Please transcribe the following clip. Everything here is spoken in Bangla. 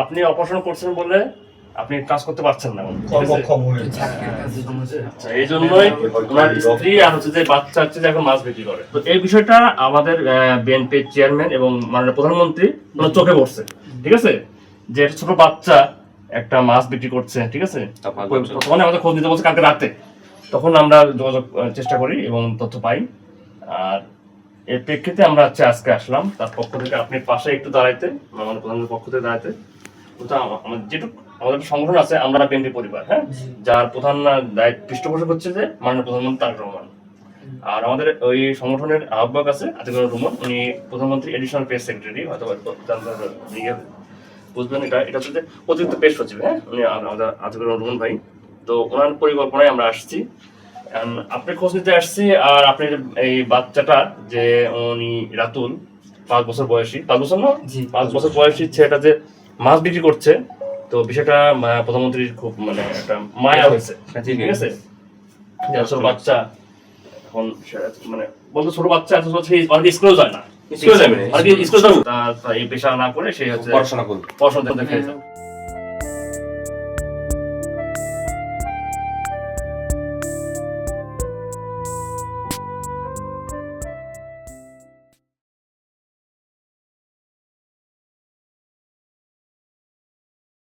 আপনি অপারেশন করছেন বলে আপনি কাজ করতে পারছেন না, এই জন্যই ওনার স্ত্রী আর হচ্ছে যে বাচ্চা হচ্ছে যে এখন মাছ বিক্রি করে। তো এই বিষয়টা আমাদের বিএনপির চেয়ারম্যান এবং মাননীয় প্রধানমন্ত্রী ওনার চোখে পড়ছে, ঠিক আছে, যে একটা ছোট বাচ্চা একটা মাছ বিক্রি করছে, ঠিক আছে। তখন আমাদের খোঁজ নিতে বলছে কালকে রাতে, তখন আমরা যোগাযোগ চেষ্টা করি এবং তথ্য পাই। আর এর প্রেক্ষিতে আমরা হচ্ছে আজকে আসলাম তার পক্ষ থেকে আপনি পাশে একটু দাঁড়াইতে, আমাদের প্রধানমন্ত্রীর পক্ষ থেকে দাঁড়াইতে। যেটুকু আমাদের সংগঠন আছে, আমরা বিএনপি পরিবার, হ্যাঁ, যার প্রধান পৃষ্ঠপোষক হচ্ছে যে মাননীয় প্রধানমন্ত্রী তারেক রহমান। আর আমাদের ওই সংগঠনের আহ্বায়ক আছে আতিকুর রহমান, উনি প্রধানমন্ত্রী এডিশনাল প্রেস সেক্রেটারি, হয়তো বুঝবেন। এটা হচ্ছে যে অতিরিক্ত প্রেস সচিব, হ্যাঁ, উনি আমাদের আতিকুর রহমান ভাই। তো ওনার পরিকল্পনায় আমরা আসছি, আপনি খোঁজ নিতে আসছি। আর আপনার এই বাচ্চাটা যে উনি রাতুল 5 বছর বয়সী, 5 বছর না, 5 বছর বয়সী ছেলেটা যে মাছ বিক্রি করছে, তো বিষয়টা প্রধানমন্ত্রীর খুব মানে একটা মায়া হয়েছে, ঠিক আছে। ছোট বাচ্চা এখন মানে বলতে ছোট বাচ্চা এত অনেক স্কুল যায় না, স্কুল এই পেশা না করে সে হচ্ছে পড়াশোনা দেখে